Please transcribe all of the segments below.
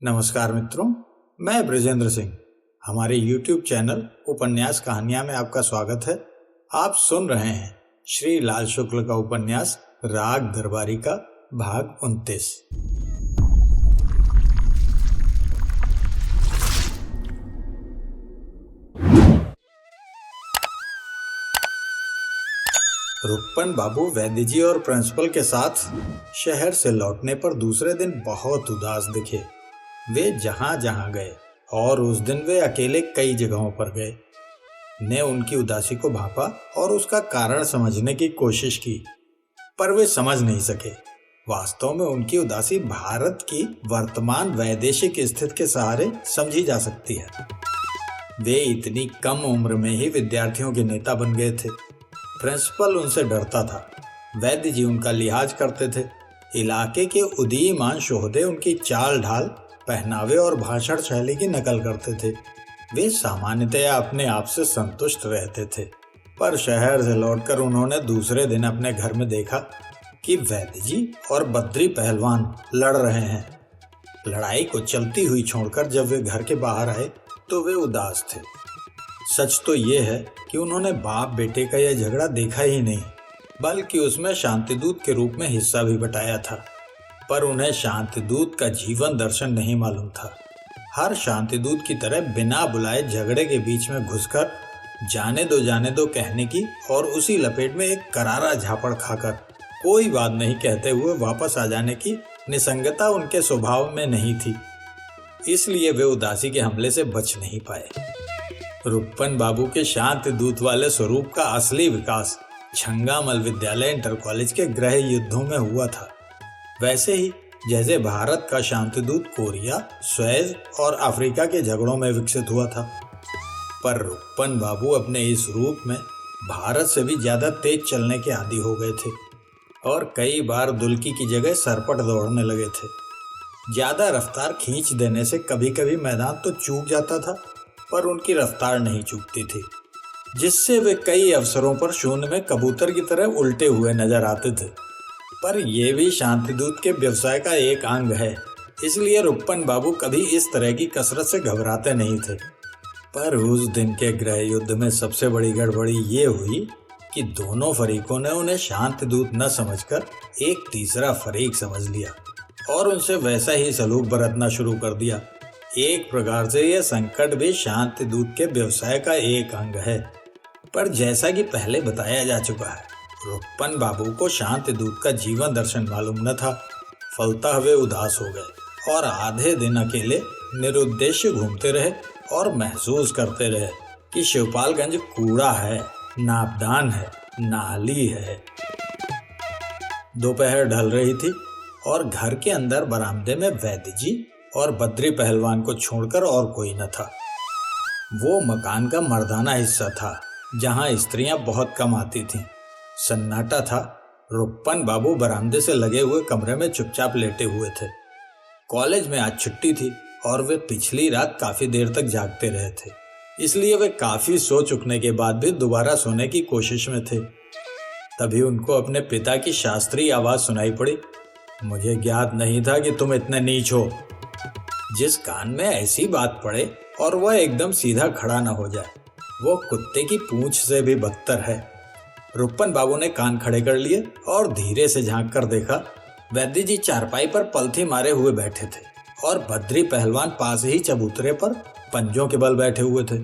नमस्कार मित्रों, मैं ब्रजेंद्र सिंह। हमारे YouTube चैनल उपन्यास कहानियां में आपका स्वागत है। आप सुन रहे हैं श्री लाल शुक्ल का उपन्यास राग दरबारी का भाग 29। रुक्पन बाबू वैद्य जी और प्रिंसिपल के साथ शहर से लौटने पर दूसरे दिन बहुत उदास दिखे। वे जहां जहां गए और उस दिन वे अकेले कई जगहों पर गए ने उनकी उदासी को भांपा और उसका कारण समझने की कोशिश की, पर वे समझ नहीं सके। वास्तव में उनकी उदासी भारत की वर्तमान वैदेशिक स्थिति के सहारे समझी जा सकती है। वे इतनी कम उम्र में ही विद्यार्थियों के नेता बन गए थे। प्रिंसिपल उनसे डरता था, वैद्य जी उनका लिहाज करते थे। इलाके के उदीयमान शोहदे उनकी चाल ढाल, पहनावे और भाषण शैली की नकल करते थे। वे सामान्यतया अपने आप से संतुष्ट रहते थे, पर शहर से लौटकर उन्होंने दूसरे दिन अपने घर में देखा कि वैद्य जी और बद्री पहलवान लड़ रहे हैं। लड़ाई को चलती हुई छोड़कर जब वे घर के बाहर आए तो वे उदास थे। सच तो ये है कि उन्होंने बाप बेटे का यह झगड़ा देखा ही नहीं, बल्कि उसमें शांतिदूत के रूप में हिस्सा भी बटाया था। पर उन्हें शांतिदूत का जीवन दर्शन नहीं मालूम था। हर शांतिदूत की तरह बिना बुलाए झगड़े के बीच में घुसकर जाने दो कहने की और उसी लपेट में एक करारा झापड़ खाकर कोई बात नहीं कहते हुए वापस आ जाने की निसंगता उनके स्वभाव में नहीं थी। इसलिए वे उदासी के हमले से बच नहीं पाए। रुक्पन बाबू के शांतिदूत वाले स्वरूप का असली विकास छंगामल विद्यालय इंटर कॉलेज के गृह युद्धों में हुआ था। वैसे ही जैसे भारत का शांतिदूत कोरिया, स्वेज और अफ्रीका के झगड़ों में विकसित हुआ था। पर रुक्पन बाबू अपने इस रूप में भारत से भी ज्यादा तेज चलने के आदी हो गए थे और कई बार दुल्की की जगह सरपट दौड़ने लगे थे। ज्यादा रफ्तार खींच देने से कभी कभी मैदान तो चूक जाता था, पर उनकी रफ्तार नहीं चूकती थी, जिससे वे कई अवसरों पर शून्य में कबूतर की तरह उल्टे हुए नजर आते थे। पर यह भी शांतिदूत के व्यवसाय का एक अंग है, इसलिए रुक्पन बाबू कभी इस तरह की कसरत से घबराते नहीं थे। पर उस दिन के गृह युद्ध में सबसे बड़ी गड़बड़ी ये हुई कि दोनों फरीकों ने उन्हें शांतिदूत न समझकर एक तीसरा फरीक समझ लिया और उनसे वैसा ही सलूक बरतना शुरू कर दिया। एक प्रकार से यह संकट भी शांतिदूत के व्यवसाय का एक अंग है। पर जैसा कि पहले बताया जा चुका है, रुक्पन बाबू को शांतिदूत का जीवन दर्शन मालूम न था। फलतः वे उदास हो गए और आधे दिन अकेले निरुद्देश्य घूमते रहे और महसूस करते रहे कि शिवपालगंज कूड़ा है, नापदान है, नाली है। दोपहर ढल रही थी और घर के अंदर बरामदे में वैद्य जी और बद्री पहलवान को छोड़कर और कोई न था। वो मकान का मर्दाना हिस्सा था जहां स्त्रियां बहुत कम आती थीं। सन्नाटा था। रुक्पन बाबू बरामदे से लगे हुए कमरे में चुपचाप लेटे हुए थे। कॉलेज में आज छुट्टी थी और वे पिछली रात काफी देर तक जागते रहे थे, इसलिए वे काफी सो चुकने के बाद भी दोबारा सोने की कोशिश में थे। तभी उनको अपने पिता की शास्त्रीय आवाज सुनाई पड़ी। मुझे ज्ञात नहीं था कि तुम इतने नीच हो। जिस कान में ऐसी बात पड़े और वह एकदम सीधा खड़ा न हो जाए, वो कुत्ते की पूंछ से भी बदतर है। रुक्पन बाबू ने कान खड़े कर लिए और धीरे से झांक कर देखा। वैद्य जी चारपाई पर पलथी मारे हुए बैठे थे और बद्री पहलवान पास ही चबूतरे पर पंजों के बल बैठे हुए थे।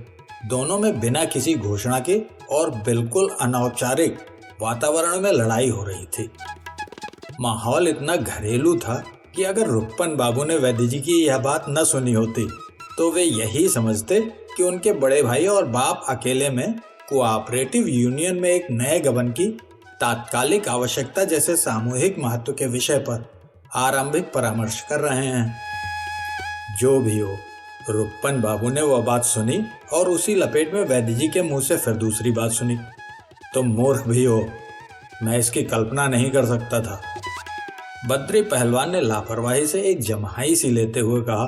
दोनों में बिना किसी घोषणा के और बिल्कुल अनौपचारिक वातावरण में लड़ाई हो रही थी। माहौल इतना घरेलू था कि अगर रुक्पन बाबू ने वैद्य जी की यह बात न सुनी होती तो वे यही समझते कि उनके बड़े भाई और बाप अकेले में कोऑपरेटिव यूनियन में एक नए गबन की तात्कालिक आवश्यकता जैसे सामूहिक महत्व के विषय पर आरंभिक परामर्श कर रहे हैं। जो भी हो, रुक्पन बाबू ने वह बात सुनी और उसी लपेट में वैद्य जी के मुंह से फिर दूसरी बात सुनी। तुम मूर्ख भी हो, मैं इसकी कल्पना नहीं कर सकता था। बद्री पहलवान ने लापरवाही से एक जम्हाई सी लेते हुए कहा,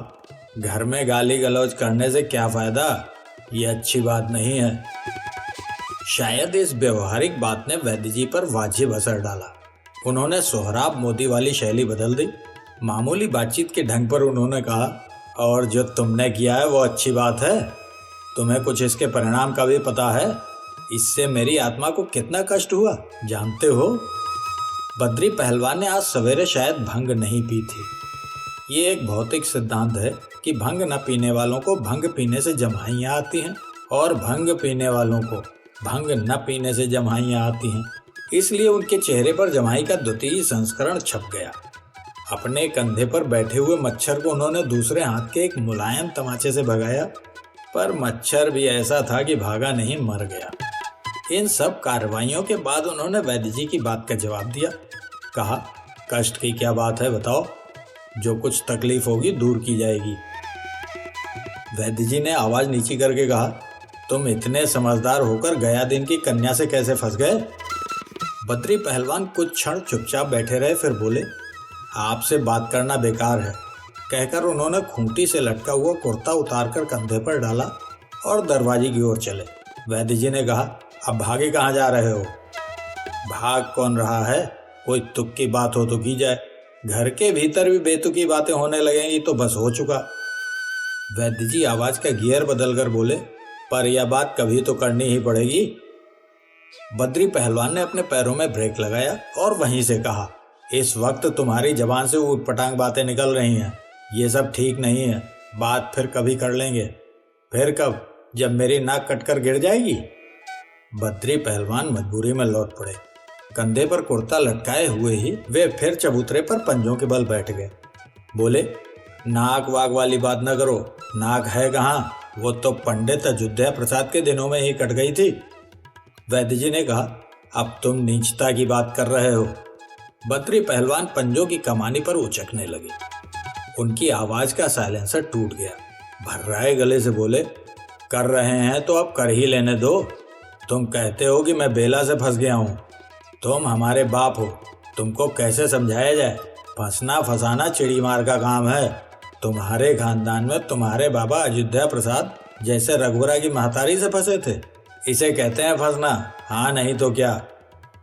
घर में गाली गलौज करने से क्या फायदा, ये अच्छी बात नहीं है। शायद इस व्यवहारिक बात ने वैद्य जी पर वाजिब असर डाला। उन्होंने सोहराब मोदी वाली शैली बदल दी। मामूली बातचीत के ढंग पर उन्होंने कहा, और जो तुमने किया है वो अच्छी बात है। तुम्हें कुछ इसके परिणाम का भी पता है? इससे मेरी आत्मा को कितना कष्ट हुआ जानते हो? बद्री पहलवान ने आज सवेरे शायद भंग नहीं पी थी। ये एक भौतिक सिद्धांत है कि भंग न पीने वालों को भंग पीने से जम्हाइयाँ आती हैं और भंग पीने वालों को भंग न पीने से जम्हाइयाँ आती हैं। इसलिए उनके चेहरे पर जम्हाई का द्वितीय संस्करण छप गया। अपने कंधे पर बैठे हुए मच्छर को उन्होंने दूसरे हाथ के एक मुलायम तमाचे से भगाया, पर मच्छर भी ऐसा था कि भागा नहीं, मर गया। इन सब कार्रवाइयों के बाद उन्होंने वैद्य जी की बात का जवाब दिया। कहा, कष्ट की क्या बात है बताओ, जो कुछ तकलीफ होगी दूर की जाएगी। वैद्य जी ने आवाज नीची करके कहा, तुम इतने समझदार होकर गया दिन की कन्या से कैसे फंस गए? बद्री पहलवान कुछ क्षण चुपचाप बैठे रहे, फिर बोले, आपसे बात करना बेकार है, कहकर उन्होंने खूंटी से लटका हुआ कुर्ता उतारकर कंधे पर डाला और दरवाजे की ओर चले। वैद्य जी ने कहा, अब भागे कहाँ जा रहे हो? भाग कौन रहा है, कोई तुक की बात हो तो की जाए, घर के भीतर भी बेतुकी बातें होने लगेंगी तो बस हो चुका। वैद्य जी आवाज का गियर बदलकर बोले, पर यह बात कभी तो करनी ही पड़ेगी। बद्री पहलवान ने अपने पैरों में ब्रेक लगाया और वहीं से कहा, इस वक्त तुम्हारी जबान से ऊटपटांग बातें निकल रही हैं, ये सब ठीक नहीं है, बात फिर कभी कर लेंगे। फिर कब? जब मेरी नाक कटकर गिर जाएगी। बद्री पहलवान मजबूरी में लौट पड़े। कंधे पर कुर्ता लटकाए हुए ही वे फिर चबूतरे पर पंजों के बल बैठ गए। बोले, नाक वाग वाली बात न करो, नाक है कहाँ, वो तो पंडित अयोध्या प्रसाद के दिनों में ही कट गई थी। वैद्य जी ने कहा, अब तुम नीचता की बात कर रहे हो। बद्री पहलवान पंजों की कमानी पर उचकने लगे। उनकी आवाज का साइलेंसर टूट गया। भर्राए गले से बोले, कर रहे हैं तो अब कर ही लेने दो। तुम कहते हो कि मैं बेला से फंस गया हूँ, तुम हमारे बाप हो, तुमको कैसे समझाया जाए? फंसना फंसाना चिड़ी मार का काम है। तुम्हारे खानदान में तुम्हारे बाबा अयोध्या प्रसाद जैसे रघुवरा की महतारी से फंसे थे, इसे कहते हैं फंसना, हाँ नहीं तो क्या।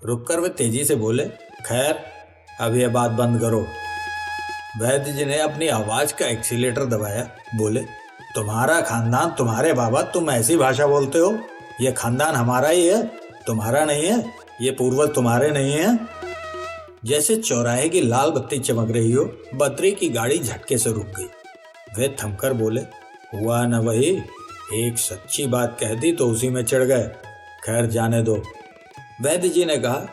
रुककर वे तेजी से बोले, खैर अब यह बात बंद करो। वैद्य जी ने अपनी आवाज का एक्सीलेटर दबाया। बोले, तुम्हारा खानदान, तुम्हारे बाबा, तुम ऐसी भाषा बोलते हो? ये खानदान हमारा ही है, तुम्हारा नहीं है। ये पूर्वज तुम्हारे नहीं है। जैसे चौराहे की लाल बत्ती चमक रही हो, बद्री की गाड़ी झटके से रुक गई। वे थमकर बोले, हुआ न वही, एक सच्ची बात कह दी तो उसी में चढ़ गए, खैर जाने दो। वैद्य जी ने कहा,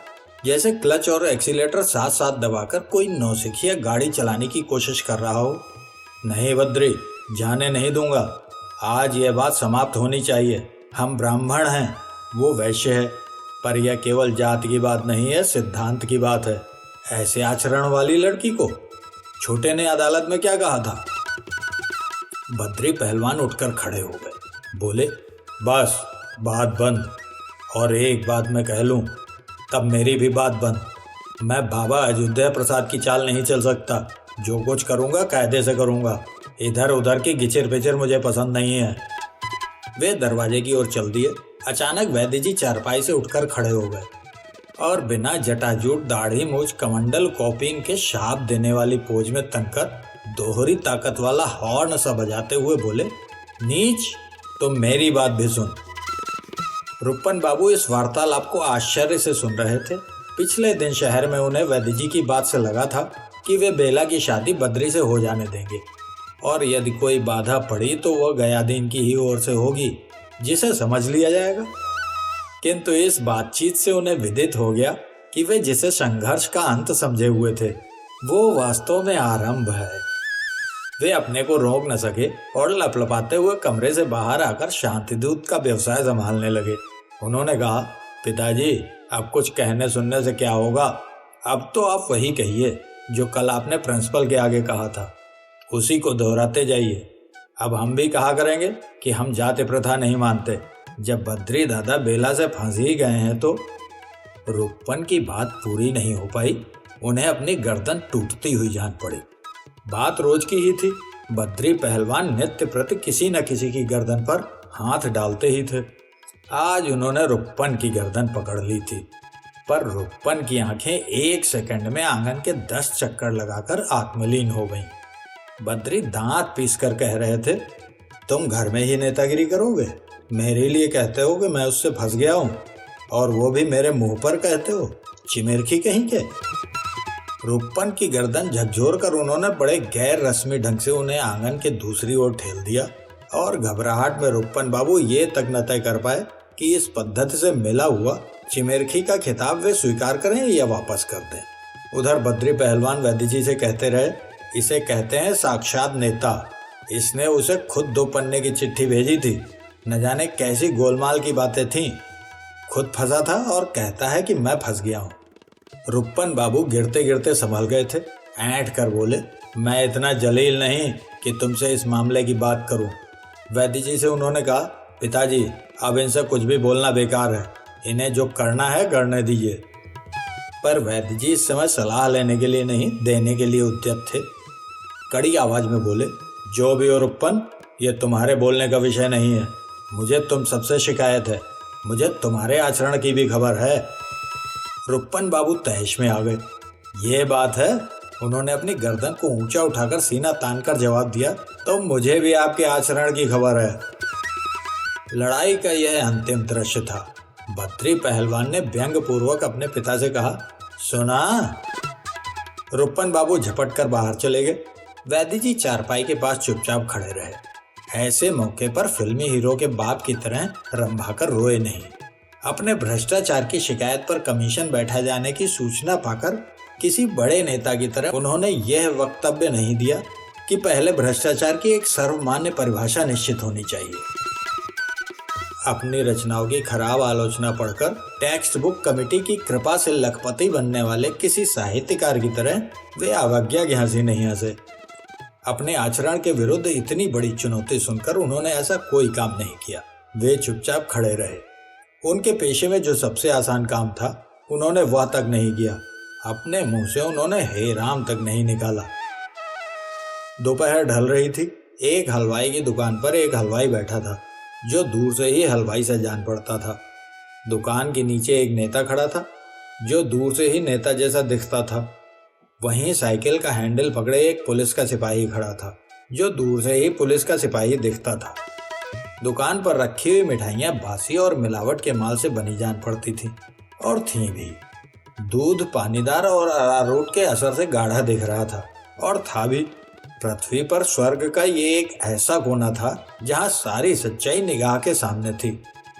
जैसे क्लच और एक्सीलेटर साथ साथ दबाकर कोई नौसिखिया गाड़ी चलाने की कोशिश कर रहा हो। नहीं बद्री, जाने नहीं दूंगा। आज यह बात समाप्त होनी चाहिए। हम ब्राह्मण हैं, वो वैश्य है, पर यह केवल जात की बात नहीं है, सिद्धांत की बात है। ऐसे आचरण वाली लड़की को छोटे ने अदालत में क्या कहा था? बद्री पहलवान उठकर खड़े हो गए। बोले, बस बात बंद। और एक बात मैं कह लूं, तब मेरी भी बात बंद। मैं बाबा अयोध्या प्रसाद की चाल नहीं चल सकता। जो कुछ करूंगा कायदे से करूंगा। इधर उधर की गिचिर पिचिर मुझे पसंद नहीं है। वे दरवाजे की ओर चल दिए। अचानक वैद्य जी चारपाई से उठकर खड़े हो गए और बिना जटाजूट, दाढ़ी मूछ, कमंडल, कॉपीन के शाप देने वाली पोज में तनकर दोहरी ताकत वाला हॉर्न सा बजाते हुए बोले, नीच, तुम मेरी बात भी सुन। रुक्मन बाबू इस वार्तालाप को आश्चर्य से सुन रहे थे। पिछले दिन शहर में उन्हें वैद्य जी की बात से लगा था कि वे बेला की शादी बद्री से हो जाने देंगे, और यदि कोई बाधा पड़ी तो वह गयादीन की ही ओर से होगी, जिसे समझ लिया जाएगा। किंतु इस बातचीत से उन्हें विदित हो गया कि वे जिसे संघर्ष का अंत समझे हुए थे, वो वास्तव में आरंभ है। वे अपने को रोक न सके और लपलपाते हुए कमरे से बाहर आकर शांतिदूत का व्यवसाय संभालने लगे। उन्होंने कहा, पिताजी, अब कुछ कहने सुनने से क्या होगा? अब तो आप वही कहिए जो कल आपने प्रिंसिपल के आगे कहा था, उसी को दोहराते जाइए। अब हम भी कहा करेंगे कि हम जाति प्रथा नहीं मानते। जब बद्री दादा बेला से फंस ही गए हैं तो। रुक्मन की बात पूरी नहीं हो पाई। उन्हें अपनी गर्दन टूटती हुई जान पड़ी। बात रोज की ही थी। बद्री पहलवान नित्य प्रति किसी न किसी की गर्दन पर हाथ डालते ही थे। आज उन्होंने रुक्मन की गर्दन पकड़ ली थी, पर रुक्मन की आंखें एक सेकंड में आंगन के 10 चक्कर लगाकर आत्मलीन हो गईं। बद्री दांत पीस कर कह रहे थे, तुम घर में ही नेतागिरी करोगे? मेरे लिए कहते हो कि मैं उससे फंस गया हूँ, और वो भी मेरे मुंह पर कहते हो? चिमेरखी कहीं के। रूपन की गर्दन झकझोर कर उन्होंने बड़े गैर रस्मी ढंग से उन्हें आंगन के दूसरी ओर ठेल दिया, और घबराहट में रूपन बाबू ये तक न तय कर पाए कि इस पद्धति से मिला हुआ चिमेरखी का खिताब वे स्वीकार करें या वापस कर दें। उधर बद्री पहलवान वैद्य जी से कहते रहे, इसे कहते हैं साक्षात नेता। इसने उसे खुद 2 पन्ने की चिट्ठी भेजी थी, न जाने कैसी गोलमाल की बातें थीं। खुद फंसा था और कहता है कि मैं फंस गया हूँ। रूपन बाबू गिरते गिरते संभल गए थे। ऐंठ कर बोले, मैं इतना जलील नहीं कि तुमसे इस मामले की बात करूं। वैद्य जी से उन्होंने कहा, पिताजी अब इनसे कुछ भी बोलना बेकार है, इन्हें जो करना है करने दीजिए। पर वैद्य जी इस समय सलाह लेने के लिए नहीं, देने के लिए उद्यत थे। कड़ी आवाज में बोले, जो भी हो रूपन, ये तुम्हारे बोलने का विषय नहीं है। मुझे तुम सबसे शिकायत है, मुझे तुम्हारे आचरण की भी खबर है। रूपन बाबू तहश में आ गए। ये बात है? उन्होंने अपनी गर्दन को ऊंचा उठाकर सीना तानकर जवाब दिया, तो मुझे भी आपके आचरण की खबर है। लड़ाई का यह अंतिम दृश्य था। बद्री पहलवान ने व्यंग पूर्वक अपने पिता से कहा, सुना? रूपन बाबू झपट कर बाहर चले गए। वैद्य जी चारपाई के पास चुपचाप खड़े रहे। ऐसे मौके पर फिल्मी हीरो के बाप की तरह रंभाकर रोए नहीं। अपने भ्रष्टाचार की शिकायत पर कमीशन बैठा जाने की सूचना पाकर किसी बड़े नेता की तरह उन्होंने यह वक्तव्य नहीं दिया कि पहले भ्रष्टाचार की एक सर्वमान्य परिभाषा निश्चित होनी चाहिए। अपनी रचनाओं की खराब आलोचना पढ़कर टेक्स्ट बुक कमेटी की कृपा से लखपति बनने वाले किसी साहित्यकार की तरह वे अवज्ञा की हंसी नहीं हंसे। अपने आचरण के विरुद्ध इतनी बड़ी चुनौती सुनकर उन्होंने ऐसा कोई काम नहीं किया। वे चुपचाप खड़े रहे। उनके पेशे में जो सबसे आसान काम था उन्होंने वह तक नहीं किया। अपने मुंह से उन्होंने हे राम तक नहीं निकाला। दोपहर ढल रही थी। एक हलवाई की दुकान पर एक हलवाई बैठा था जो दूर से ही हलवाई से जान पड़ता था। दुकान के नीचे एक नेता खड़ा था जो दूर से ही नेता जैसा दिखता था। वहीं साइकिल का हैंडल पकड़े एक पुलिस का सिपाही खड़ा था जो दूर से ही पुलिस का सिपाही दिखता था। दुकान पर रखी हुई मिठाइयाँ बासी और मिलावट के माल से बनी जान पड़ती थी, और थी भी। दूध पानीदार और अरारोट के असर से गाढ़ा दिख रहा था, और था भी। पृथ्वी पर स्वर्ग का ये एक ऐसा कोना था जहाँ सारी सच्चाई निगाह के सामने थी।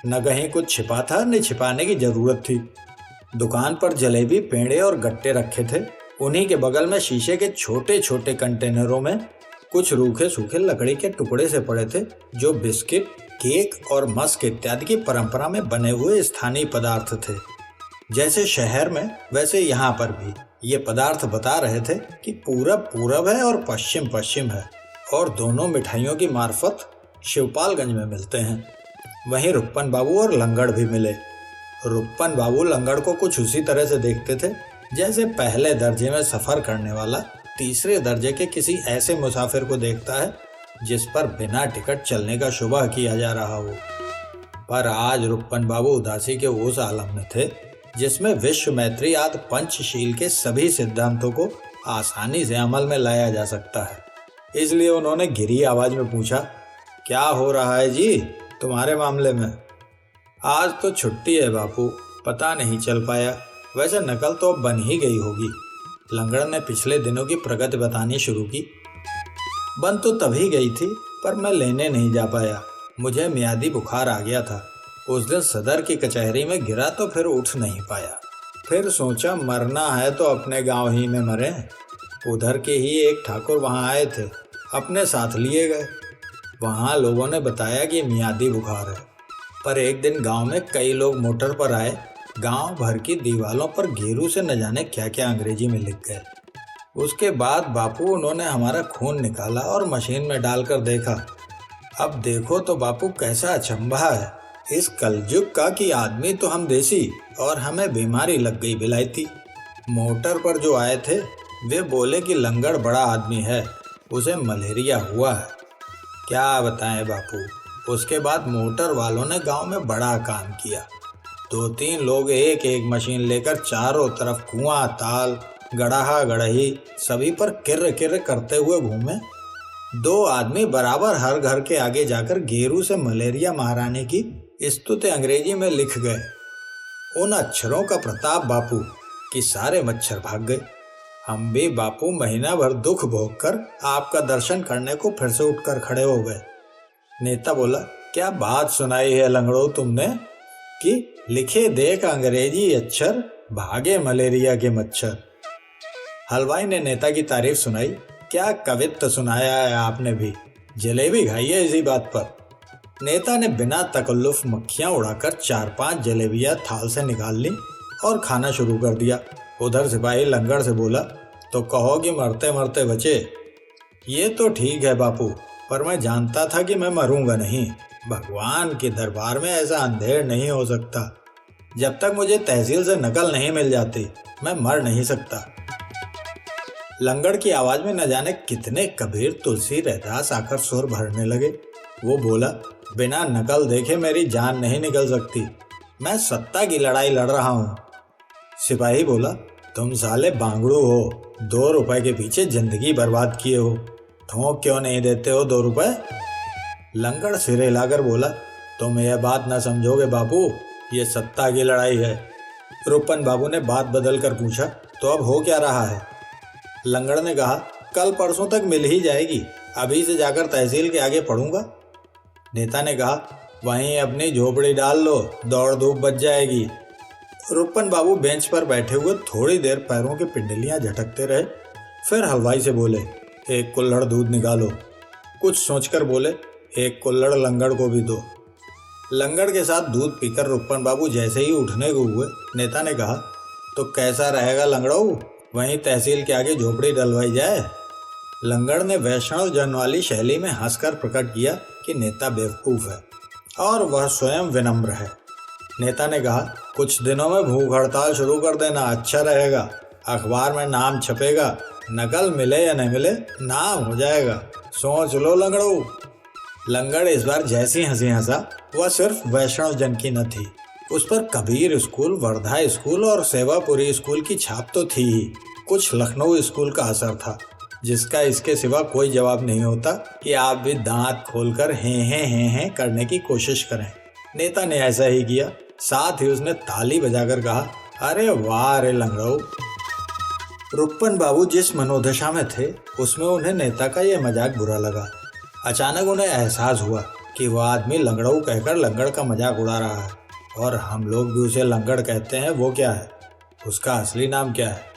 न कहीं कुछ छिपा था न छिपाने की जरूरत थी। दुकान पर जलेबी, पेड़े और गट्टे रखे थे। उन्हीं के बगल में शीशे के छोटे छोटे कंटेनरों में कुछ रूखे सूखे लकड़ी के टुकड़े से पड़े थे जो बिस्किट, केक और मस्क इत्यादि की परंपरा में बने हुए स्थानीय पदार्थ थे। जैसे शहर में वैसे यहाँ पर भी ये पदार्थ बता रहे थे कि पूरब पूरब है और पश्चिम पश्चिम है, और दोनों मिठाइयों की मार्फत शिवपालगंज में मिलते हैं। वहीं रुक्पन बाबू और लंगड़ भी मिले। रुक्पन बाबू लंगड़ को कुछ उसी तरह से देखते थे जैसे पहले दर्जे में सफर करने वाला तीसरे दर्जे के किसी ऐसे मुसाफिर को देखता है जिस पर बिना टिकट चलने का शुबह किया जा रहा हो। पर आज रुक्पन बाबू उदासी के उस आलम में थे जिसमें विश्व मैत्री आदि पंचशील के सभी सिद्धांतों को आसानी से अमल में लाया जा सकता है। इसलिए उन्होंने गिरी आवाज में पूछा, क्या हो रहा है जी तुम्हारे मामले में? आज तो छुट्टी है बापू, पता नहीं चल पाया। वैसे नकल तो अब बन ही गई होगी। लंगड़ ने पिछले दिनों की प्रगति बतानी शुरू की। बन तो तभी गई थी पर मैं लेने नहीं जा पाया। मुझे मियादी बुखार आ गया था। उस दिन सदर की कचहरी में गिरा तो फिर उठ नहीं पाया। फिर सोचा मरना है तो अपने गांव ही में मरे। उधर के ही एक ठाकुर वहां आए थे, अपने साथ लिए गए। वहां लोगों ने बताया कि मियादी बुखार है। पर एक दिन गांव में कई लोग मोटर पर आए। गांव भर की दीवालों पर घेरू से न जाने क्या क्या अंग्रेजी में लिख गए। उसके बाद बापू उन्होंने हमारा खून निकाला और मशीन में डालकर देखा। अब देखो तो बापू कैसा अचंभा है इस कलयुग का कि आदमी तो हम देसी और हमें बीमारी लग गई बिलायती। मोटर पर जो आए थे वे बोले कि लंगड़ बड़ा आदमी है, उसे मलेरिया हुआ है। क्या बताएं बापू। उसके बाद मोटर वालों ने गांव में बड़ा काम किया। 2-3 लोग एक एक मशीन लेकर चारों तरफ कुआं, ताल, गड़हा, गड़ही सभी पर किर्र किर्र करते हुए घूमे दो आदमी बराबर हर घर के आगे जाकर गेरू से मलेरिया महारानी की स्तुति अंग्रेजी में लिख गए। उन अक्षरों का प्रताप बापू कि सारे मच्छर भाग गए। हम भी बापू महीना भर दुख भोग कर आपका दर्शन करने को फिर से उठकर खड़े हो गए। नेता बोला, क्या बात सुनाई है लंगड़ो तुमने कि लिखे देख अंग्रेजी अक्षर भागे मलेरिया के मच्छर। हलवाई ने नेता की तारीफ सुनाई। क्या कवित्व सुनाया है आपने भी, जलेबी खाई है इसी बात पर। नेता ने बिना तकल्लुफ मक्खियां उड़ाकर 4-5 जलेबियां थाल से निकाल ली और खाना शुरू कर दिया। उधर सिपाही लंगड़ से बोला, तो कहो कि मरते मरते बचे। ये तो ठीक है बापू, पर मैं जानता था कि मैं मरूंगा नहीं। भगवान के दरबार में ऐसा अंधेर नहीं हो सकता। जब तक मुझे तहसील से नकल नहीं मिल जाती मैं मर नहीं सकता। लंगड़ की आवाज में न जाने कितने कबीर तुलसी रैदास आकर सुर भरने लगे। वो बोला, बिना नकल देखे मेरी जान नहीं निकल सकती। मैं सत्ता की लड़ाई लड़ रहा हूँ। सिपाही बोला, तुम साले बांगड़ू हो, 2 रुपए के पीछे जिंदगी बर्बाद किए हो। ठोंक क्यों नहीं देते हो 2 रुपए? लंगड़ सिरे लाकर बोला, तुम यह बात न समझोगे बापू, ये सत्ता की लड़ाई है। रुपन बाबू ने बात बदल कर पूछा, तो अब हो क्या रहा है? लंगड़ ने कहा, कल परसों तक मिल ही जाएगी। अभी से जाकर तहसील के आगे पढ़ूंगा। नेता ने कहा, वहीं अपनी झोपड़ी डाल लो, दौड़ धूप बच जाएगी। रुपन बाबू बेंच पर बैठे हुए थोड़ी देर पैरों की पिंडलियां झटकते रहे। फिर हलवाई से बोले, 1 कुल्हड़ दूध निकालो। कुछ सोचकर बोले, 1 कुल्हड़ लंगड़ को भी दो। लंगड़ के साथ दूध पीकर रुपन बाबू जैसे ही उठने को हुए, नेता ने कहा, तो कैसा रहेगा लंगड़ाऊ, वहीं तहसील के आगे झोपड़ी डलवाई जाए। लंगड़ ने वैष्णव जन वाली शैली में हंसकर प्रकट किया कि नेता बेवकूफ है और वह स्वयं विनम्र है। नेता ने कहा, कुछ दिनों में भूख हड़ताल शुरू कर देना, अच्छा रहेगा। अखबार में नाम छपेगा, नकल मिले या नहीं मिले नाम हो जाएगा। सोच लो लंगड़ू। लंगड़ इस बार जैसी हंसी हंसा वह सिर्फ वैष्णव जन की न थी, उस पर कबीर स्कूल, वर्धा स्कूल और सेवापुरी स्कूल की छाप तो थी ही। कुछ लखनऊ स्कूल का असर था, जिसका इसके सिवा कोई जवाब नहीं होता कि आप भी दांत खोलकर हैं करने की कोशिश करें। नेता ने ऐसा ही किया। साथ ही उसने ताली बजाकर कहा, अरे वाह रे लंगड़ो। रुपन बाबू जिस मनोदशा में थे उसमें उन्हें नेता का यह मजाक बुरा लगा। अचानक उन्हें एहसास हुआ कि वह आदमी लंगड़ो कहकर लंगड़ का मजाक उड़ा रहा है, और हम लोग भी उसे लंगड़ कहते हैं। वो क्या है, उसका असली नाम क्या है?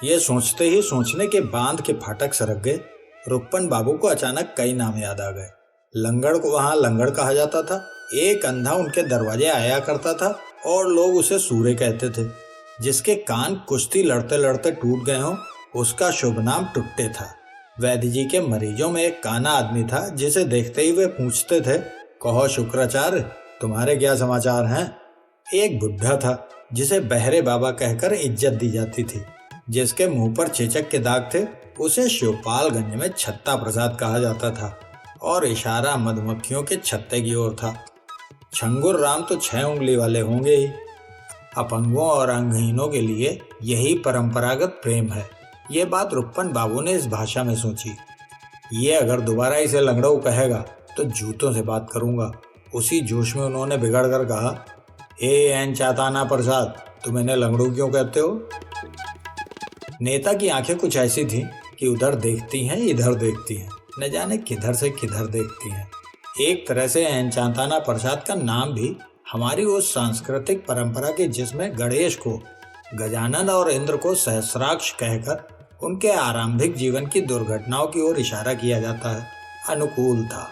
ये सोचते ही सोचने के बांध के फाटक सरक गए। रुपन बाबू को अचानक कई नाम याद आ गए। लंगड़ को वहां लंगड़ कहा जाता था। एक अंधा उनके दरवाजे आया करता था और लोग उसे सूरे कहते थे। जिसके कान कुश्ती लड़ते लड़ते टूट गए हों, उसका शुभ नाम टुट्टे था। वैद्य जी के मरीजों में एक काना आदमी था, जिसे देखते ही वे पूछते थे, कहो शुक्राचार्य, तुम्हारे क्या समाचार हैं? एक बुढ़ा था जिसे बहरे बाबा कहकर इज्जत दी जाती थी। जिसके मुंह पर चेचक के दाग थे, उसे शिवपालगंज में छत्ता प्रसाद कहा जाता था और इशारा मधुमक्खियों के छत्ते की ओर था। छंगुर राम तो 6 उंगली वाले होंगे ही। अपंगों और अंगहीनों के लिए यही परंपरागत प्रेम है। ये बात रुपन बाबू ने इस भाषा में सोची। ये अगर दोबारा इसे लंगड़ो कहेगा तो जूतों से बात करूंगा। उसी जोश में उन्होंने बिगड़ कर कहा, एन चाताना प्रसाद, तुम इन्हें लंगड़ू क्यों कहते हो? नेता की आंखें कुछ ऐसी थीं कि उधर देखती हैं इधर देखती हैं, न जाने किधर से किधर देखती हैं। एक तरह से एन चाताना प्रसाद का नाम भी हमारी उस सांस्कृतिक परंपरा के, जिसमें गणेश को गजानन और इंद्र को सहस्राक्ष कहकर उनके आरंभिक जीवन की दुर्घटनाओं की ओर इशारा किया जाता है, अनुकूल था।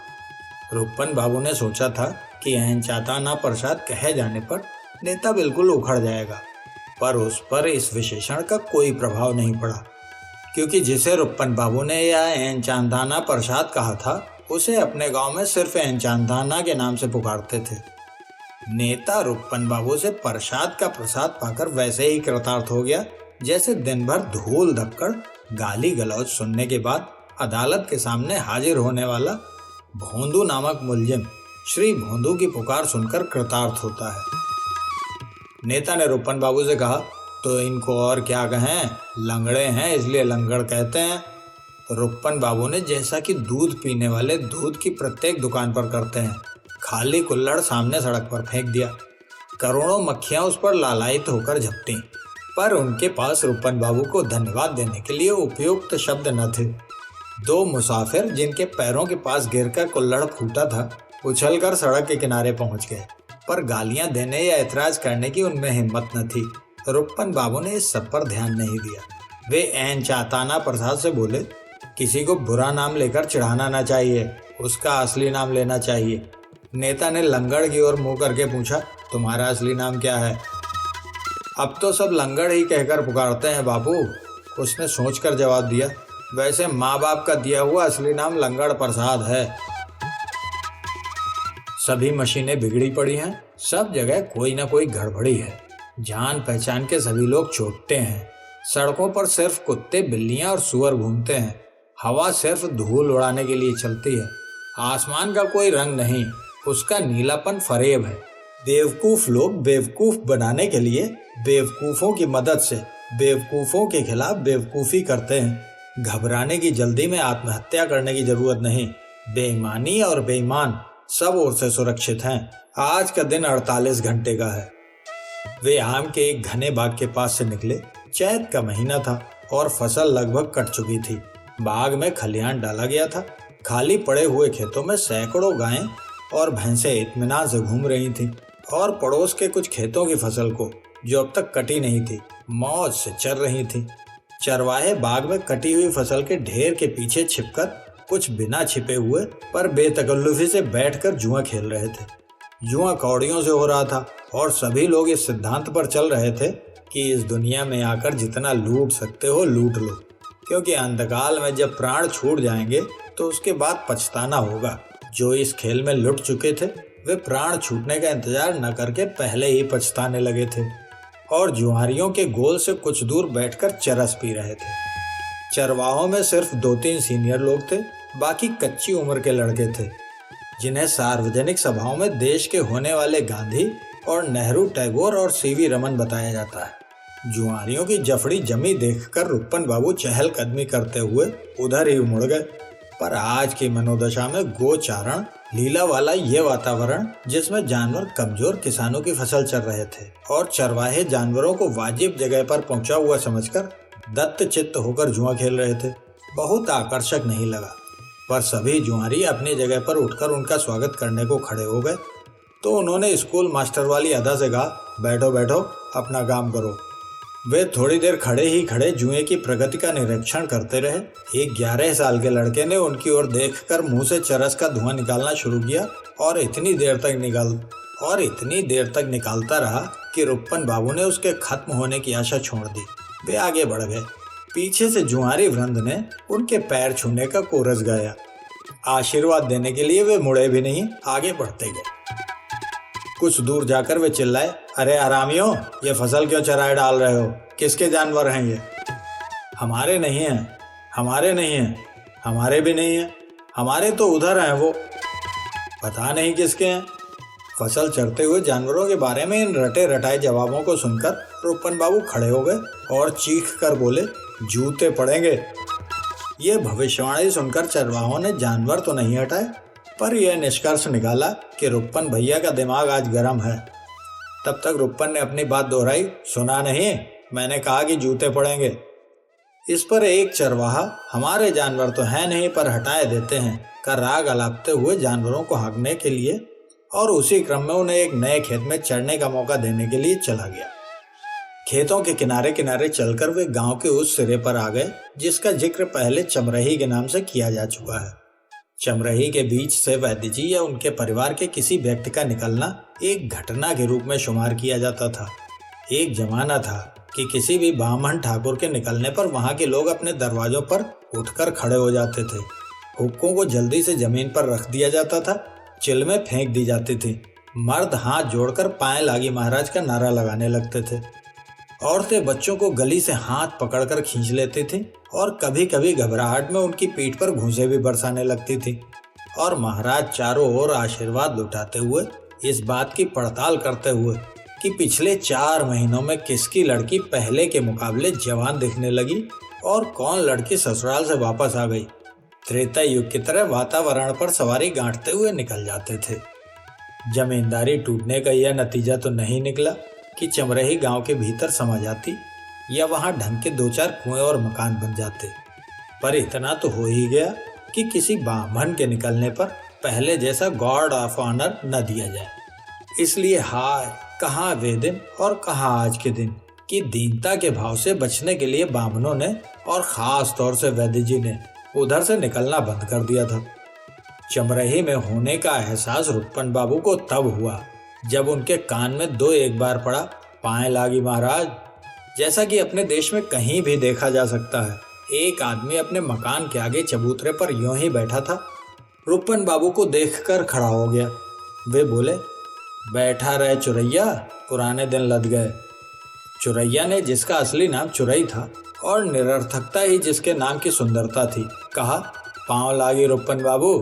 रुपन बाबू ने सोचा था कि एन चाताना प्रसाद कहे जाने पर नेता बिल्कुल उखड़ जाएगा, पर उस पर इस विशेषण का कोई प्रभाव नहीं पड़ा, क्योंकि जिसे रुपन बाबू ने यह एन चांदाना प्रसाद कहा था, उसे अपने गांव में सिर्फ एन चांदाना के नाम से पुकारते थे। नेता रुपन बाबू से प्रसाद का प्रसाद पाकर वैसे ही कृतार्थ हो गया, जैसे दिन भर धूल धक्कड़ गाली गलौज सुनने के बाद अदालत के सामने हाजिर होने वाला भोंदू नामक मुलजिम श्री भोंदू की पुकार सुनकर कृतार्थ होता है। नेता ने रुपन बाबू से कहा, तो इनको और क्या कहें, लंगड़े हैं इसलिए लंगड़ कहते हैं। रुक्मन बाबू ने जैसा कि दूध पीने वाले दूध की प्रत्येक दुकान पर करते हैं, खाली कुल्हड़ सामने सड़क पर फेंक दिया। करोड़ों मक्खियां उस पर लालायित होकर झपटी, पर उनके पास रुक्मन बाबू को धन्यवाद देने के लिए उपयुक्त शब्द न थे। दो मुसाफिर जिनके पैरों के पास गिरकर कुल्हड़ फूटा था, उछलकर सड़क के किनारे पहुंच गए, पर गालियां देने या ऐतराज करने की उनमें हिम्मत न थी। रुक्मन बाबू ने इस सब पर ध्यान नहीं दिया। वे ऐन चाताना प्रसाद से बोले, किसी को बुरा नाम लेकर चिढ़ाना ना चाहिए, उसका असली नाम लेना चाहिए। नेता ने लंगड़ की ओर मुंह करके पूछा, तुम्हारा असली नाम क्या है? अब तो सब लंगड़ ही कहकर पुकारते हैं बाबू, उसने सोचकर जवाब दिया। वैसे माँ बाप का दिया हुआ असली नाम लंगड़ प्रसाद है। सभी मशीनें बिगड़ी पड़ी हैं, सब जगह कोई ना कोई गड़बड़ी है। जान पहचान के सभी लोग चोटते हैं। सड़कों पर सिर्फ कुत्ते, बिल्लियां और सुअर घूमते हैं। हवा सिर्फ धूल उड़ाने के लिए चलती है। आसमान का कोई रंग नहीं, उसका नीलापन फरेब है। बेवकूफ लोग बेवकूफ बनाने के लिए बेवकूफों की मदद से बेवकूफों के खिलाफ बेवकूफी करते हैं। घबराने की जल्दी में आत्महत्या करने की जरूरत नहीं। बेईमानी और बेईमान सब ओर से सुरक्षित हैं। आज का दिन 48 घंटे का है। वे आम के एक घने बाग के पास से निकले। चैत का महीना था और फसल लगभग कट चुकी थी। बाग में खलिहान डाला गया था। खाली पड़े हुए खेतों में सैकड़ों गायें और भैंसें इत्मीनान से घूम रही थीं और पड़ोस के कुछ खेतों की फसल को, जो अब तक कटी नहीं थी, मौज से चर रही थीं। चरवाहे बाग में कटी हुई फसल के ढेर के पीछे छिपकर कुछ बिना छिपे हुए पर बेतकल्लुफी से बैठकर जुआ खेल रहे थे। जुआ कौड़ियों से हो रहा था और सभी लोग इस सिद्धांत पर चल रहे थे कि इस दुनिया में आकर जितना लूट सकते हो लूट लो, क्योंकि अंतकाल में जब प्राण छूट जाएंगे तो उसके बाद पछताना होगा। जो इस खेल में लुट चुके थे वे प्राण छूटने का इंतजार न करके पहले ही पछताने लगे थे और जुआरियों के गोल से कुछ दूर बैठकर चरस पी रहे थे। चरवाहों में सिर्फ 2-3 सीनियर लोग थे, बाकी कच्ची उम्र के लड़के थे, जिन्हें सार्वजनिक सभाओं में देश के होने वाले गांधी और नेहरू, टैगोर और सीवी रमन बताया जाता है। जुआरियों की जफड़ी जमी देखकर रुक्मन बाबू चहलकदमी करते हुए उधर ही मुड़ गए। पर आज की मनोदशा में गोचारण लीला वाला ये वातावरण, जिसमें जानवर कमजोर किसानों की फसल चर रहे थे और चरवाहे जानवरों को वाजिब जगह पर पहुंचा हुआ समझकर दत्त चित्त होकर जुआ खेल रहे थे, बहुत आकर्षक नहीं लगा। पर सभी जुआरी अपनी जगह पर उठकर उनका स्वागत करने को खड़े हो गए तो उन्होंने स्कूल मास्टर वाली अदा से कहा, बैठो बैठो, अपना काम करो। वे थोड़ी देर खड़े ही खड़े जुए की प्रगति का निरीक्षण करते रहे। एक 11 साल के लड़के ने उनकी ओर देखकर मुंह से चरस का धुआं निकालना शुरू किया और इतनी देर तक निकालता रहा कि रुक्मन बाबू ने उसके खत्म होने की आशा छोड़ दी। वे आगे बढ़ गए। पीछे से जुआरी वृंद ने उनके पैर छूने का कोरस गाया। आशीर्वाद देने के लिए वे मुड़े भी नहीं, आगे बढ़ते गए। कुछ दूर जाकर वे चिल्लाए, अरे आरामियों, ये फसल क्यों चराए डाल रहे हो? किसके जानवर हैं ये? हमारे नहीं हैं, हमारे नहीं हैं, हमारे भी नहीं हैं, हमारे तो उधर हैं वो। पता नहीं किसके हैं। फसल चरते हुए जानवरों के बारे में इन रटे रटाए जवाबों को सुनकर रुक्मन बाबू खड़े हो गए और चीख कर बोले, जूते पड़ेंगे। ये भविष्यवाणी सुनकर चरवाहों ने जानवर तो नहीं हटाए, पर यह निष्कर्ष निकाला कि रुक्मन भैया का दिमाग आज गर्म है। तब तक रुक्मन ने अपनी बात दोहराई, सुना नहीं, मैंने कहा कि जूते पड़ेंगे। इस पर एक चरवाहा, हमारे जानवर तो हैं नहीं पर हटाए देते हैं, का राग अलापते हुए जानवरों को हाँकने के लिए और उसी क्रम में उन्हें एक नए खेत में चढ़ने का मौका देने के लिए चला गया। खेतों के किनारे किनारे चलकर वे गांव के उस सिरे पर आ गए जिसका जिक्र पहले चमरही के नाम से किया जा चुका है। चमरही के बीच से वैद्य जी या उनके परिवार के किसी व्यक्ति का निकलना एक घटना के रूप में शुमार किया जाता था। एक जमाना था कि किसी भी ब्राह्मण ठाकुर के निकलने पर वहां के लोग अपने दरवाजों पर उठकर खड़े हो जाते थे। हुक्कों को जल्दी से जमीन पर रख दिया जाता था, चिलमें फेंक दी जाती थी। मर्द हाथ जोड़कर पाए लागी महाराज का नारा लगाने लगते थे। औरतें बच्चों को गली से हाथ पकड़कर खींच लेती थी और कभी कभी घबराहट में उनकी पीठ पर घूंसे भी बरसाने लगती थी। और महाराज चारों ओर आशीर्वाद लुटाते हुए इस बात की पड़ताल करते हुए कि पिछले 4 महीनों में किसकी लड़की पहले के मुकाबले जवान दिखने लगी और कौन लड़की ससुराल से वापस आ गई। त्रेता युग की तरह वातावरण पर सवारी गांठते हुए निकल जाते थे। जमींदारी टूटने का यह नतीजा तो नहीं निकला कि चमरही गांव के भीतर समा जाती या वहां ढंग के 2-4 कुएं और मकान बन जाते, पर इतना तो हो ही गया कि किसी बामन के निकलने पर पहले जैसा गॉड ऑफ ऑनर न दिया जाए। इसलिए हाय, कहाँ वे दिन और कहाँ आज के दिन कि दीनता के भाव से बचने के लिए बामनों ने और खास तौर से वैद्य जी ने उधर से निकलना बंद कर दिया था। चमरही में होने का एहसास रुक्मन बाबू को तब हुआ जब उनके कान में 2-1 बार पड़ा, पाए लागी महाराज। जैसा कि अपने देश में कहीं भी देखा जा सकता है, एक आदमी अपने मकान के आगे चबूतरे पर यूं ही बैठा था। रुक्मन बाबू को देखकर खड़ा हो गया। वे बोले, बैठा रहे चुरैया, पुराने दिन लद गए। चुरैया ने, जिसका असली नाम चुरई था और निरर्थकता ही जिसके नाम की सुंदरता थी, कहा, पाँव लागी रुक्मन बाबू।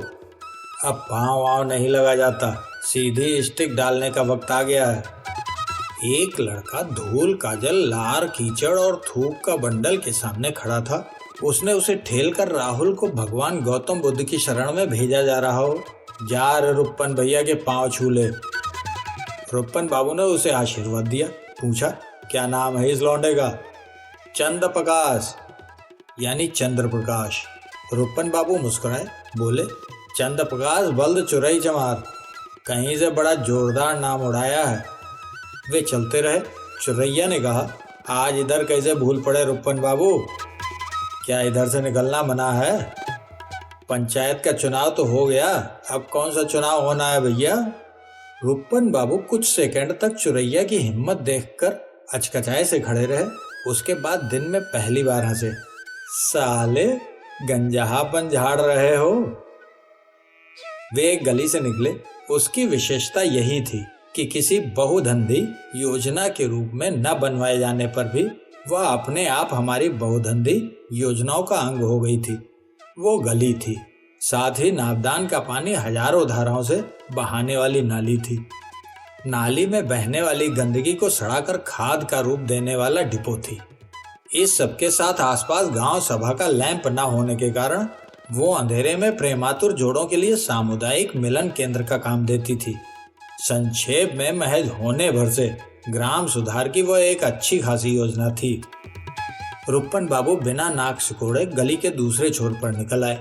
अब पाँव वाँव नहीं लगा जाता, सीधी स्टिक डालने का वक्त आ गया है। एक लड़का धूल, काजल, लार, कीचड़ और थूक का बंडल के सामने खड़ा था। उसने उसे ठेल कर राहुल को भगवान गौतम बुद्ध की शरण में भेजा जा रहा हो। जा रे रुक्मन भैया के पाँव छू ले। रुक्मन बाबू ने उसे आशीर्वाद दिया। पूछा, क्या नाम है इस लौंडे का? चंद्र प्रकाश, यानी चंद्र प्रकाश। रुक्मन बाबू मुस्कुराए, बोले, चंद्र प्रकाश बल्द चुरई चमार, कहीं से बड़ा जोरदार नाम उड़ाया है। वे चलते रहे। चुरैया ने कहा, आज इधर कैसे भूल पड़े रुक्मन बाबू? क्या इधर से निकलना मना है? पंचायत का चुनाव तो हो गया, अब कौन सा चुनाव होना है भैया? रुक्मन बाबू कुछ सेकंड तक चुरैया की हिम्मत देखकर अचकचाए से खड़े रहे। उसके बाद दिन में पहली बार हंसे। साले, गंजाहापन झाड़ रहे हो? वे एक गली से निकले। उसकी विशेषता यही थी कि किसी बहुधंधी योजना के रूप में न बनवाए जाने पर भी वह अपने आप हमारी बहुधंधी योजनाओं का अंग हो गई थी। वो गली थी, साथ ही नावदान का पानी हजारों धाराओं से बहाने वाली नाली थी। नाली में बहने वाली गंदगी को सड़ाकर खाद का रूप देने वाला डिपो थी। इस सबके साथ आसपास गांव सभा का लैंप न होने के कारण वो अंधेरे में प्रेमातुर जोड़ों के लिए सामुदायिक मिलन केंद्र का काम देती थी। संक्षेप में महज होने भर से ग्राम सुधार की वह एक अच्छी खासी योजना थी। रुक्मन बाबू बिना नाक सिकोड़े गली के दूसरे छोर पर निकल आए।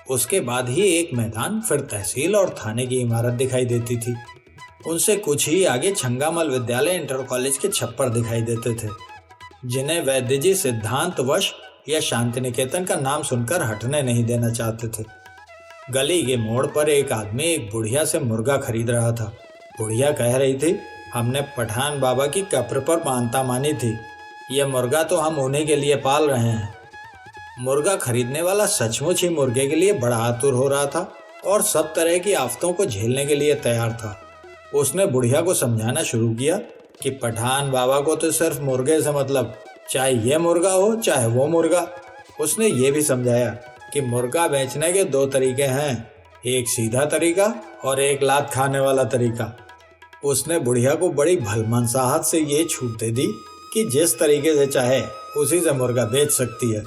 उसके बाद ही एक मैदान, फिर तहसील और थाने की इमारत दिखाई देती थी। उनसे कुछ ही आगे छंगामल विद्यालय इंटर कॉलेज के छप्पर दिखाई देते थे, जिन्हें वैद्य जी सिद्धांतवश या शांति निकेतन का नाम सुनकर हटने नहीं देना चाहते थे। गली के मोड़ पर एक आदमी एक बुढ़िया से मुर्गा खरीद रहा था। बुढ़िया कह रही थी, हमने पठान बाबा की कब्र पर मानता मानी थी, यह मुर्गा तो हम उन्हीं के लिए पाल रहे हैं। मुर्गा खरीदने वाला सचमुच ही मुर्गे के लिए बड़ा आतुर हो रहा था और सब तरह की आफतों को झेलने के लिए तैयार था। उसने बुढ़िया को समझाना शुरू किया कि पठान बाबा को तो सिर्फ मुर्गे से मतलब, चाहे ये मुर्गा हो चाहे वो मुर्गा। उसने ये भी समझाया कि मुर्गा बेचने के 2 तरीके हैं, एक सीधा तरीका और एक लात खाने वाला तरीका। उसने बुढ़िया को बड़ी भलमनसाहत से ये छूट दे दी कि जिस तरीके से चाहे उसी से मुर्गा बेच सकती है।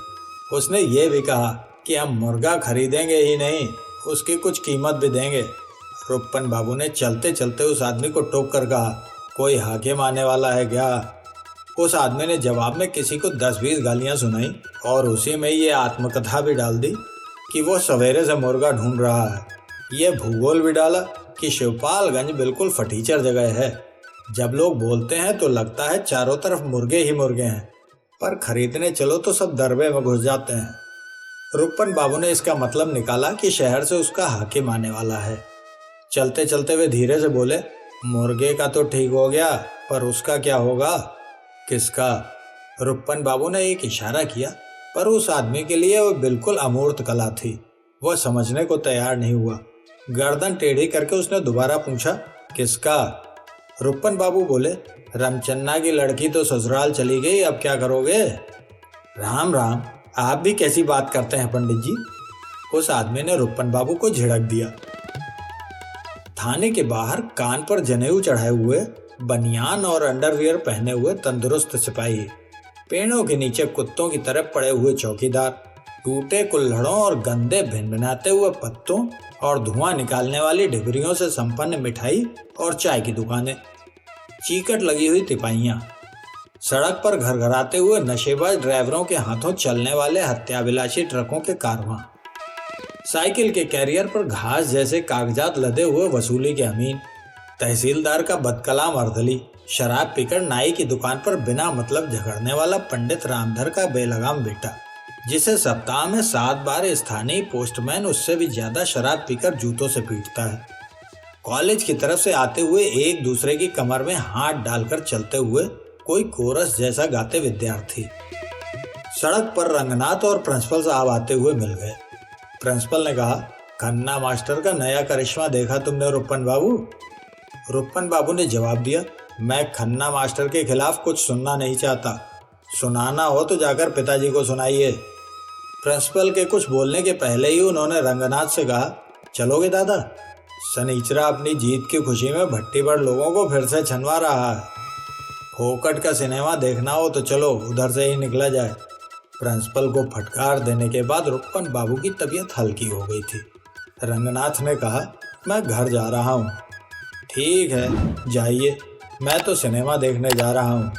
उसने ये भी कहा कि हम मुर्गा खरीदेंगे ही नहीं, उसकी कुछ कीमत भी देंगे। रुक्मन बाबू ने चलते चलते उस आदमी को टोक कर कहा, कोई हाकिम आने वाला है क्या? उस आदमी ने जवाब में किसी को 10-20 गालियां सुनाई और उसी में ये आत्मकथा भी डाल दी कि वो सवेरे से मुर्गा ढूंढ रहा है। ये भूगोल भी डाला कि शिवपालगंज बिल्कुल फटीचर जगह है। जब लोग बोलते हैं तो लगता है चारों तरफ मुर्गे ही मुर्गे हैं, पर खरीदने चलो तो सब दरबे में घुस जाते हैं। रुक्मन बाबू ने इसका मतलब निकाला कि शहर से उसका हाकिम आने वाला है। चलते चलते वे धीरे से बोले, मुर्गे का तो ठीक हो गया, पर उसका क्या होगा? किसका? रुक्मन बाबू ने एक इशारा किया, पर उस आदमी के लिए वो बिल्कुल अमूर्त कला थी। वह समझने को तैयार नहीं हुआ। गर्दन टेढ़ी करके उसने दोबारा पूछा, किसका? रुक्मन बाबू बोले, रामचन्ना की लड़की तो ससुराल चली गई, अब क्या करोगे? राम राम, आप भी कैसी बात करते हैं पंडित जी? उस आदमी ने रुक्मन बाबू को झिड़क दिया। थाने के बाहर कान पर जनेऊ चढ़ाए हुए, बनियान और अंडरवियर पहने हुए तंदुरुस्त सिपाही पेड़ों के नीचे कुत्तों की तरह पड़े हुए चौकीदार, टूटे कुल्हड़ों और गंदे भिनभिनाते हुए पत्तों और धुआं निकालने वाली डिबरियों से संपन्न मिठाई और चाय की दुकानें, चीकट लगी हुई तिपाहियां, सड़क पर घरघराते हुए नशेबाज ड्राइवरों के हाथों चलने वाले हत्याभिलाषी ट्रकों के कारवां, साइकिल के कैरियर पर घास जैसे कागजात लदे हुए वसूली के अमीन, तहसीलदार का बदकलाम अर्दली, शराब पीकर नाई की दुकान पर बिना मतलब झगड़ने वाला पंडित रामधर का बेलगाम बेटा, जिसे सप्ताह में 7 बार स्थानीय पोस्टमैन उससे भी ज्यादा शराब पीकर जूतों से पीटता है, कॉलेज की तरफ से आते हुए एक दूसरे की कमर में हाथ डालकर चलते हुए कोई कोरस जैसा गाते विद्यार्थी। सड़क पर रंगनाथ और प्रिंसिपल साहब आते हुए मिल गए। प्रिंसिपल ने कहा, खन्ना मास्टर का नया करिश्मा देखा तुमने रुपन बाबू? रुपन बाबू ने जवाब दिया, मैं खन्ना मास्टर के खिलाफ कुछ सुनना नहीं चाहता, सुनाना हो तो जाकर पिताजी को सुनाइए। प्रिंसिपल के कुछ बोलने के पहले ही उन्होंने रंगनाथ से कहा, चलोगे दादा? सनीचरा अपनी जीत की खुशी में भट्टी पर लोगों को फिर से छनवा रहा है। फोकट का सिनेमा देखना हो तो चलो, उधर से ही निकला जाए। प्रिंसिपल को फटकार देने के बाद रुपन बाबू की तबीयत हल्की हो गई थी। रंगनाथ ने कहा, मैं घर जा रहा हूँ। ठीक है, जाइए, मैं तो सिनेमा देखने जा रहा हूँ।